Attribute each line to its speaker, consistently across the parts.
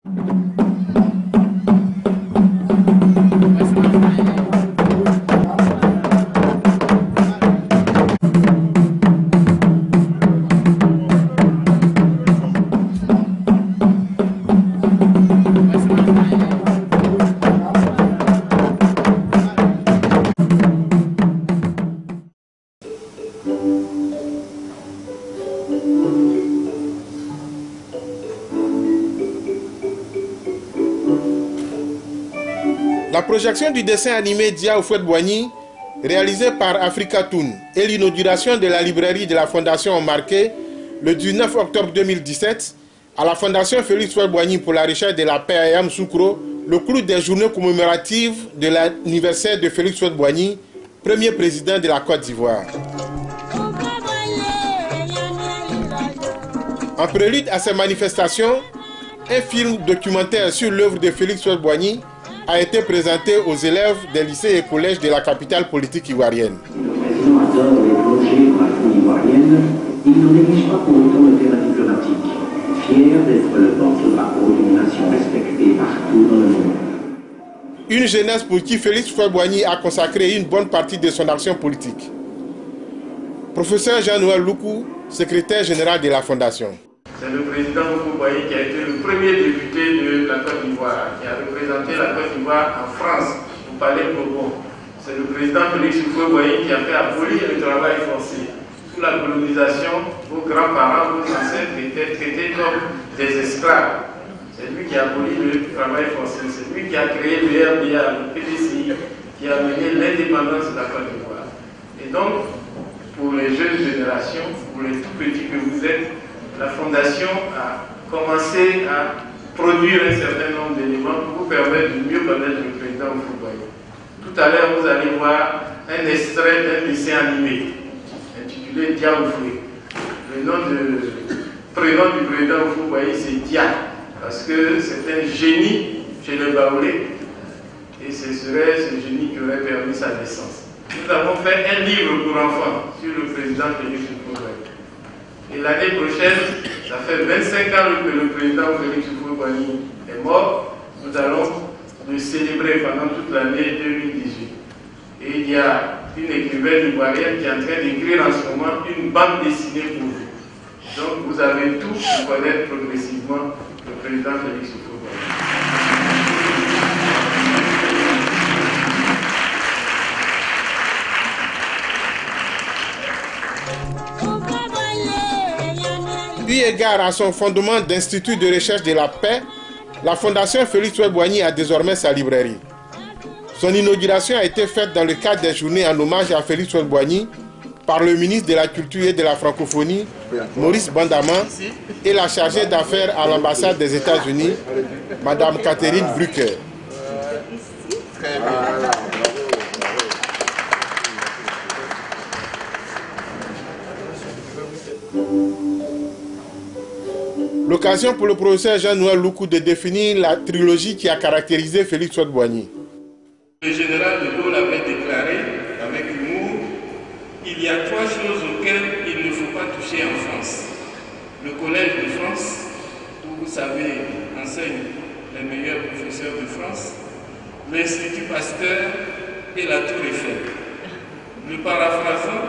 Speaker 1: La projection du dessin animé Dia Houphouët-Boigny, réalisé par Africa Toon, et l'inauguration de la librairie de la Fondation ont marqué le 19 octobre 2017 à la Fondation Félix Houphouët-Boigny pour la recherche de la paix à Yamoussoukro, le clou des journées commémoratives de l'anniversaire de Félix Houphouët-Boigny, premier président de la Côte d'Ivoire. En prélude à ces manifestations, un film documentaire sur l'œuvre de Félix Houphouët-Boigny a été présenté aux élèves des lycées et collèges de la capitale politique ivoirienne.
Speaker 2: Le président adore les plongées dans la foule ivoirienne, il n'en néglige pas pour autant le terrain diplomatique, fier d'être le porte-drapeau d'une nation respectée partout dans le monde.
Speaker 1: Une jeunesse pour qui Félix Houphouët-Boigny a consacré une bonne partie de son action politique. Professeur Jean-Noël Loukou, secrétaire général de la Fondation.
Speaker 3: C'est le président Houphouët-Boigny qui a été le premier député de la Côte d'Ivoire, qui a représenté la Côte d'Ivoire en France, au Palais Bourbon. C'est le président Félix Houphouët-Boigny qui a fait abolir le travail forcé. Sous la colonisation, vos grands-parents, vos ancêtres étaient traités comme des esclaves. C'est lui qui a aboli le travail forcé. C'est lui qui a créé le RDA, le PDCI, qui a mené l'indépendance de la Côte d'Ivoire. Et donc, pour les jeunes générations, pour les tout petits que vous êtes, la Fondation a commencé à produire un certain nombre d'éléments pour vous permettre de mieux connaître le président Houphouët-Boigny. Tout à l'heure, vous allez voir un extrait d'un dessin animé intitulé Dia Houphouët. Le prénom du président Houphouët-Boigny, c'est Dia, parce que c'est un génie chez les Baoulés, et ce serait ce génie qui aurait permis sa naissance. Nous avons fait un livre pour enfants sur le président Félix Houphouët-Boigny. Et l'année prochaine, ça fait 25 ans que le président Félix Houphouët-Boigny est mort. Nous allons le célébrer pendant toute l'année 2018. Et il y a une écrivaine ivoirienne qui est en train d'écrire en ce moment une bande dessinée pour vous. Donc vous avez tout pour connaître progressivement le président Félix Houphouët-Boigny.
Speaker 1: Eu égard à son fondement d'Institut de recherche de la paix, la Fondation Félix Houphouët-Boigny a désormais sa librairie. Son inauguration a été faite dans le cadre des journées en hommage à Félix Houphouët-Boigny par le ministre de la Culture et de la Francophonie, Maurice Bandaman, et la chargée d'affaires à l'ambassade des États-Unis, Mme Catherine Brucker. L'occasion pour le professeur Jean-Noël Loukou de définir la trilogie qui a caractérisé Félix Houphouët-Boigny.
Speaker 3: Le général de Gaulle avait déclaré avec humour: il y a 3 choses auxquelles il ne faut pas toucher en France. Le Collège de France, où vous savez, enseignent les meilleurs professeurs de France, l'Institut Pasteur et la Tour Eiffel. Le paraphrasant,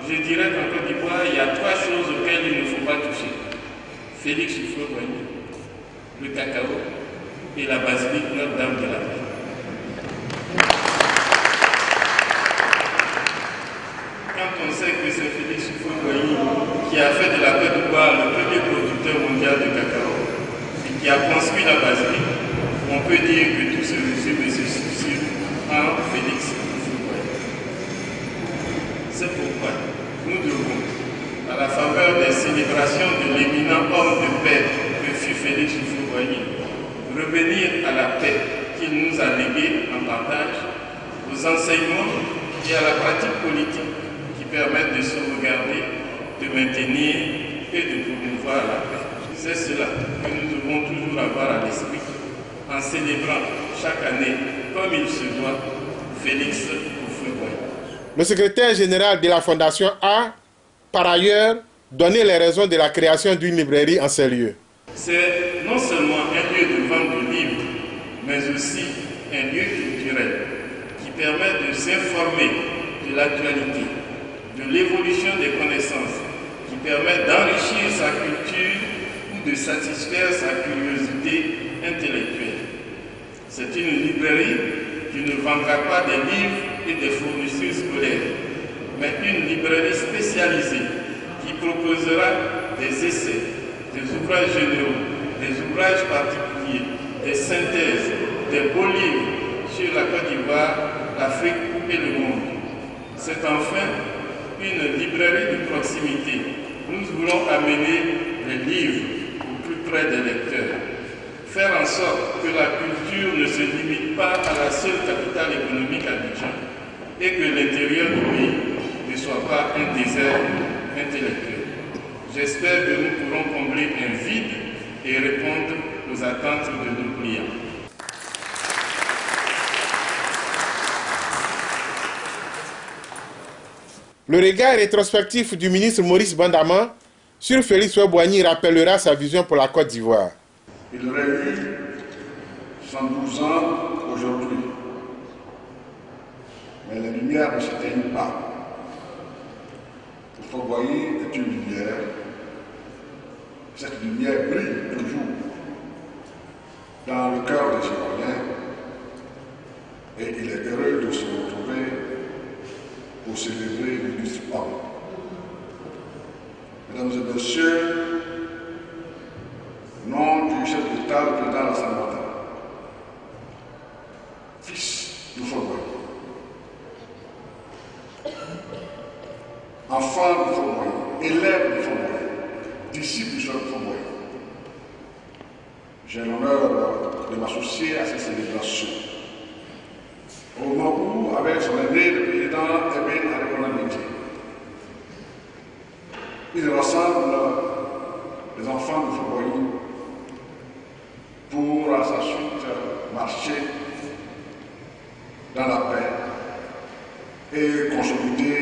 Speaker 3: je dirais qu'en Côte d'Ivoire, il y a 3 choses auxquelles il ne faut pas toucher. Félix Houphouët-Boigny, le cacao et la basilique Notre-Dame de la Paix. Quand on sait que c'est Félix Houphouët-Boigny qui a fait de la Côte d'Ivoire le premier producteur mondial de cacao et qui a construit la basilique, on peut dire que tout se résume et se subsume en Félix Houphouët-Boigny. C'est pourquoi nous devons, à la faveur des célébrations de l'éminent homme de paix que fut Félix Houphouët-Boigny, revenir à la paix qu'il nous a léguée en partage, aux enseignements et à la pratique politique qui permettent de sauvegarder, de maintenir et de promouvoir la paix. C'est cela que nous devons toujours avoir à l'esprit en célébrant chaque année, comme il se doit, Félix Houphouët-Boigny.
Speaker 1: Le secrétaire général de la Fondation a, par ailleurs, donné les raisons de la création d'une librairie en ces lieux.
Speaker 3: C'est non seulement un lieu de vente mais aussi un lieu culturel qui permet de s'informer de l'actualité, de l'évolution des connaissances, qui permet d'enrichir sa culture ou de satisfaire sa curiosité intellectuelle. C'est une librairie qui ne vendra pas des livres et des fournitures scolaires, mais une librairie spécialisée qui proposera des essais, des ouvrages généraux, des ouvrages particuliers, des synthèses, des beaux livres sur la Côte d'Ivoire, l'Afrique et le monde. C'est enfin une librairie de proximité. Nous voulons amener les livres au plus près des lecteurs. Faire en sorte que la culture ne se limite pas à la seule capitale économique Abidjan et que l'intérieur du pays ne soit pas un désert intellectuel. J'espère que nous pourrons combler un vide et répondre aux attentes de nos clients.
Speaker 1: Le regard rétrospectif du ministre Maurice Bandama sur Félix Houphouët-Boigny rappellera sa vision pour la Côte d'Ivoire.
Speaker 4: Il aurait eu 112 ans aujourd'hui, mais la lumière ne s'éteignent pas. Houphouët-Boigny est une lumière. Cette lumière brille toujours dans le cœur des Ivoiriens et il est heureux de se retrouver pour célébrer l'illustre homme. Mesdames et messieurs, au nom du chef d'État, le président Alassane Ouattara, fils d'Houphouët-Boigny, enfant d'Houphouët-Boigny, élève d'Houphouët-Boigny, disciple du chef d'Houphouët-Boigny, j'ai l'honneur de m'associer à ces célébrations. Au moment où, avec son aîné, le président Aimé Adekola Métier, il rassemble les enfants de Houphouët-Boigny pour à sa suite marcher dans la paix et consolider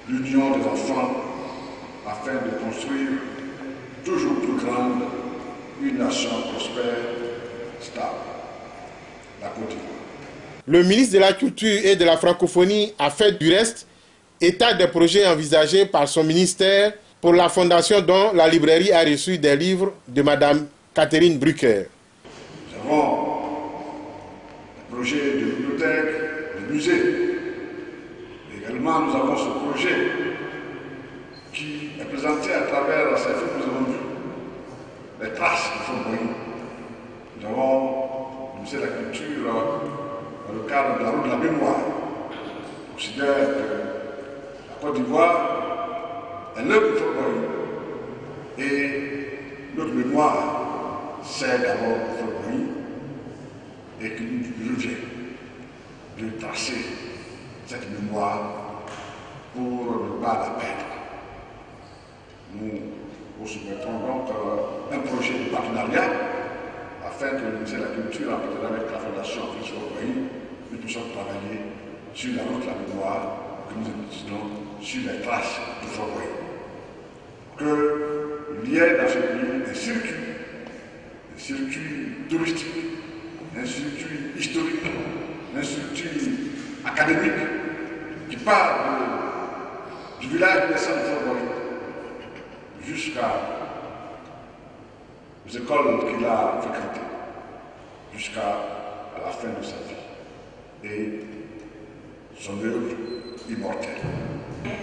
Speaker 4: l'union des enfants afin de construire toujours plus grande une nation prospère, stable, la Côte d'Ivoire.
Speaker 1: Le ministre de la Culture et de la Francophonie a fait du reste état des projets envisagés par son ministère pour la fondation dont la librairie a reçu des livres de Mme Catherine Brucker.
Speaker 4: Nous avons le projet de bibliothèque, de musée. Également, nous avons ce projet qui est présenté à travers ces films que nous avons vus, les traces de Houphouët-Boigny. Nous avons le musée de la culture dans le cadre de la route de la mémoire. Je considère que la Côte d'Ivoire est l'œuvre de Houphouët-Boigny et notre mémoire, c'est d'abord Houphouët-Boigny et qu'il nous revient de tracer cette mémoire pour ne pas la perdre. Nous vous soumettons donc un projet de partenariat afin que le ministère de la Culture, en partenariat avec la Fondation Félix Houphouët-Boigny, nous puissions travailler sur la route de la mémoire, que nous utilisons sur les traces de Houphouët-Boigny. Qu'il y ait dans ce pays un circuit touristique, un circuit historique, un circuit académique qui part du village naissant de Houphouët-Boigny jusqu'à les écoles qu'il a fréquentées, jusqu'à la fin de sa vie et son œuvre immortelle.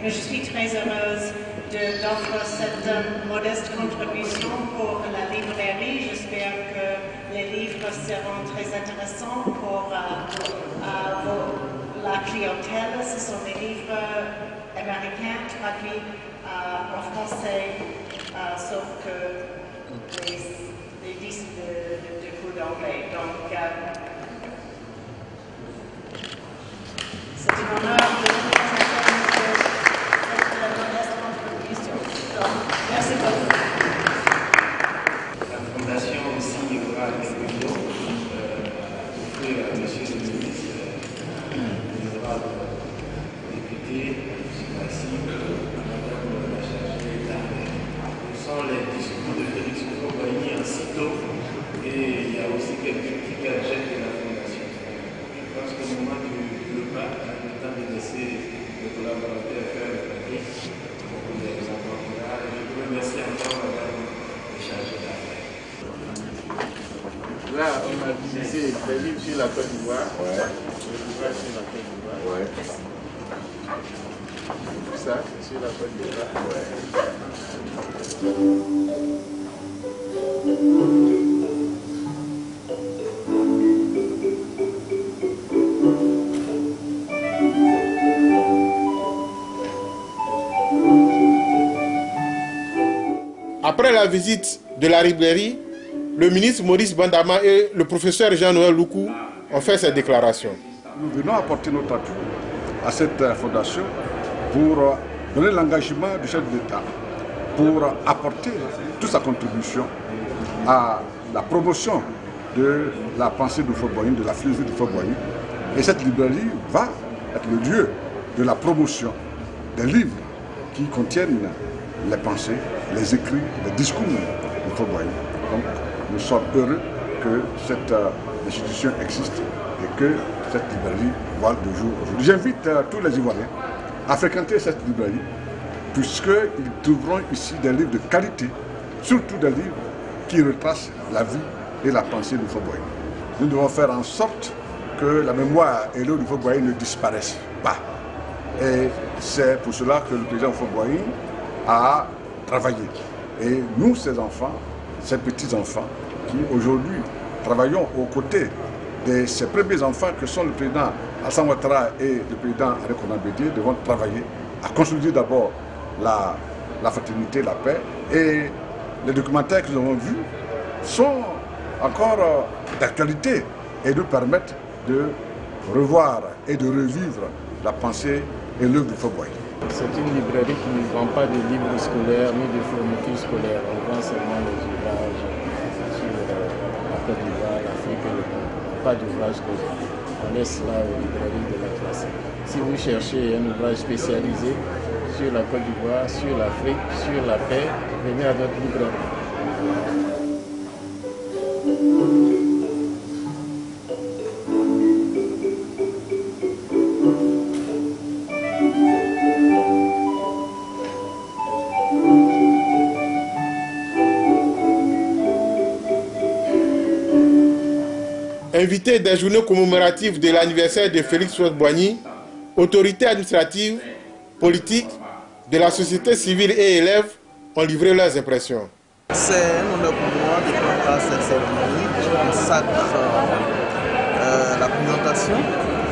Speaker 5: Je suis très heureuse d'offrir cette modeste contribution pour la librairie. J'espère que les livres seront très intéressants pour la clientèle. Ce sont des livres américains traduits en français, sauf que les disques de cours d'anglais. Donc, c'est un honneur de présenter cette modeste contribution. Donc, merci beaucoup.
Speaker 3: La Fondation aussi aura quelques mots à offrir à M. le ministre, l'honorable député, M. Massy, à Mme la chargée d'armée. Ce sont les discours de Félix Houphouët-Boigny en cito et il y a aussi quelques Là, on a utilisé des livres sur la Côte d'Ivoire. Ouais. Des ouvrages sur la Côte d'Ivoire. Ouais. Tout ça, c'est sur la Côte d'Ivoire.
Speaker 1: Après la visite de la librairie, le ministre Maurice Bandama et le professeur Jean-Noël Loukou ont fait cette déclaration.
Speaker 4: Nous venons apporter notre appui à cette fondation pour donner l'engagement du chef de l'État, pour apporter toute sa contribution à la promotion de la pensée de Houphouët-Boigny, de la philosophie de Houphouët-Boigny. Et cette librairie va être le lieu de la promotion des livres qui contiennent les pensées, les écrits, les discours de Houphouët-Boigny. Donc nous sommes heureux que cette institution existe et que cette librairie voit le jour aujourd'hui. J'invite tous les Ivoiriens à fréquenter cette librairie puisqu'ils trouveront ici des livres de qualité, surtout des livres qui retracent la vie et la pensée de Houphouët-Boigny. Nous devons faire en sorte que la mémoire et l'œuvre de Houphouët-Boigny ne disparaissent pas. Et c'est pour cela que le président Houphouët-Boigny a travaillé. Et nous, ces enfants, ces petits-enfants, qui aujourd'hui travaillons aux côtés de ces premiers enfants que sont le président Alassane Ouattara et le président Henri Konan Bédié, devons travailler à consolider d'abord la fraternité, la paix. Et les documentaires que nous avons vus sont encore d'actualité et nous permettent de revoir et de revivre la pensée et l'œuvre de Houphouët-Boigny.
Speaker 3: C'est une librairie qui ne vend pas de livres scolaires ni de fournitures scolaires. On vend seulement les ouvrages sur la Côte d'Ivoire, l'Afrique et le monde. Pas d'ouvrages scolaires. On laisse là aux librairies de la classe. Si vous cherchez un ouvrage spécialisé sur la Côte d'Ivoire, sur l'Afrique, sur la paix, venez à notre librairie.
Speaker 1: Invité des journées commémoratives de l'anniversaire de Félix Houphouët-Boigny, autorités administratives, politiques, de la société civile et élèves ont livré leurs impressions.
Speaker 6: C'est un honneur pour moi de prendre part à cette cérémonie qui consacre la présentation,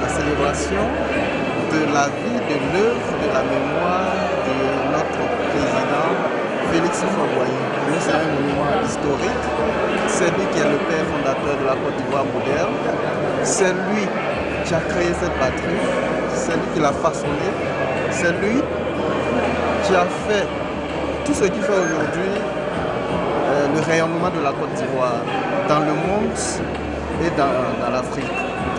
Speaker 6: la célébration de la vie, de l'œuvre, de la mémoire de notre président Félix Houphouët-Boigny. Pour nous, c'est un monument historique. C'est lui qui est le père fondateur de la Côte d'Ivoire moderne. C'est lui qui a créé cette patrie. C'est lui qui l'a façonné. C'est lui qui a fait tout ce qui fait aujourd'hui le rayonnement de la Côte d'Ivoire dans le monde et dans l'Afrique.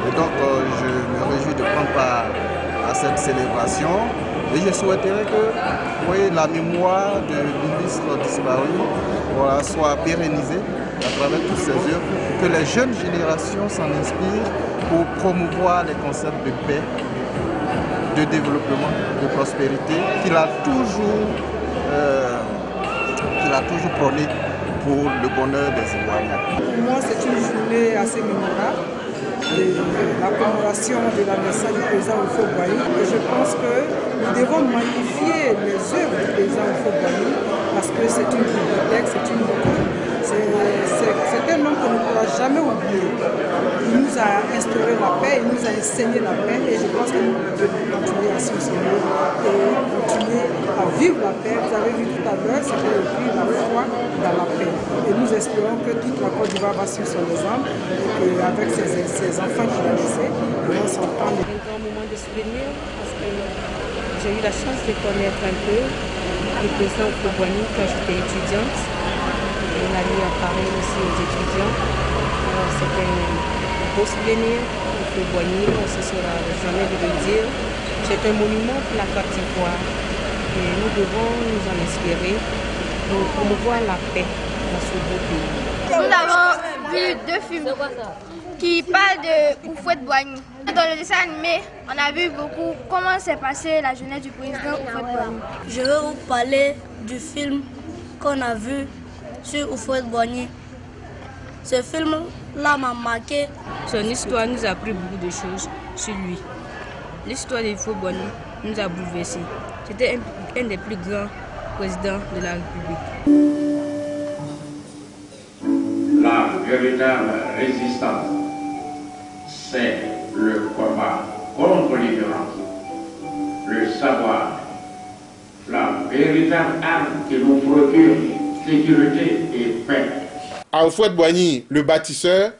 Speaker 6: Et donc je me réjouis de prendre part à cette célébration et je souhaiterais que la mémoire de l'illustre disparu soit pérennisée à travers toutes ces œuvres, que les jeunes générations s'en inspirent pour promouvoir les concepts de paix, de développement, de prospérité qu'il a toujours prôné pour le bonheur des Ivoiriens.
Speaker 7: Pour moi, c'est une journée assez mémorable, la commémoration de l'anniversaire du président Houphouët-Boigny. Et je pense que nous devons magnifier les œuvres du président Houphouët-Boigny parce que c'est une bibliothèque, c'est une icône. C'est un homme qu'on ne pourra jamais oublier. Il nous a instauré la paix, il nous a enseigné la paix et je pense que nous devons continuer à s'enseigner et continuer à vivre la paix. Vous avez vu tout à l'heure, c'était le prix la foi dans la paix. Et nous espérons que toute la Côte d'Ivoire va suivre son exemple et qu'avec ses enfants qui ont laissé, ils vont s'entendre.
Speaker 8: Un grand moment de souvenir parce que j'ai eu la chance de connaître un peu le président Houphouët-Boigny quand j'étais étudiante. On a eu à parler aussi aux étudiants. Alors c'était un beau souvenir de Houphouët-Boigny, on se sera jamais de le dire. C'est un monument pour la Côte d'Ivoire et nous devons nous en inspirer pour promouvoir la paix dans ce beau pays.
Speaker 9: Nous avons vu deux films qui parlent de Houphouët-Boigny. Dans le dessin animé, on a vu beaucoup comment s'est passée la jeunesse du président Houphouët-Boigny.
Speaker 10: Je vais vous parler du film qu'on a vu sur Houphouët-Boigny. Ce film-là m'a marqué.
Speaker 8: Son histoire nous a appris beaucoup de choses sur lui. L'histoire de Hifo Boigny nous a bouleversés. C'était un des plus grands présidents de la République.
Speaker 2: La véritable résistance, c'est le combat contre l'ignorance, le savoir, la véritable arme qui nous procure sécurité et paix.
Speaker 1: À Houphouët-Boigny, le bâtisseur,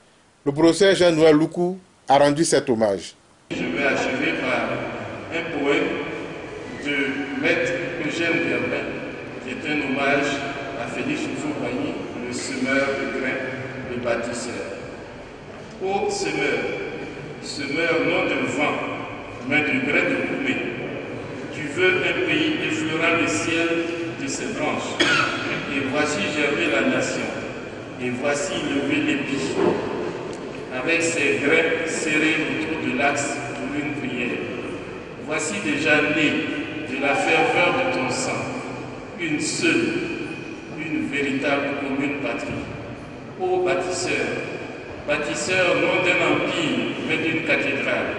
Speaker 1: le professeur Jean-Noël Loukou a rendu cet hommage.
Speaker 3: Je vais achever par un poème de Maître Eugène Berlin, qui est un hommage à Félix Houphouët-Boigny, le semeur de grains, le bâtisseur. Ô semeur, semeur non de vent, mais de grains de coumée, tu veux un pays effleurant le ciel de ses branches. Et voici germer la nation, et voici lever l'épi, avec ses grains serrés autour de l'axe pour une prière. Voici déjà né de la ferveur de ton sang, une seule, une véritable commune patrie. Ô bâtisseur, bâtisseur non d'un empire, mais d'une cathédrale.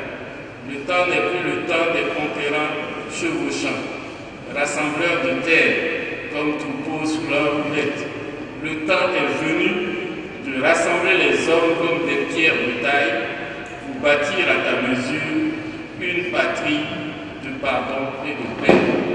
Speaker 3: Le temps n'est plus le temps des conquérants chevauchants, rassembleurs de terre comme troupeaux sous leur houlette. Le temps est venu de rassembler les hommes comme des pierres de taille pour bâtir à ta mesure une patrie de pardon et de paix.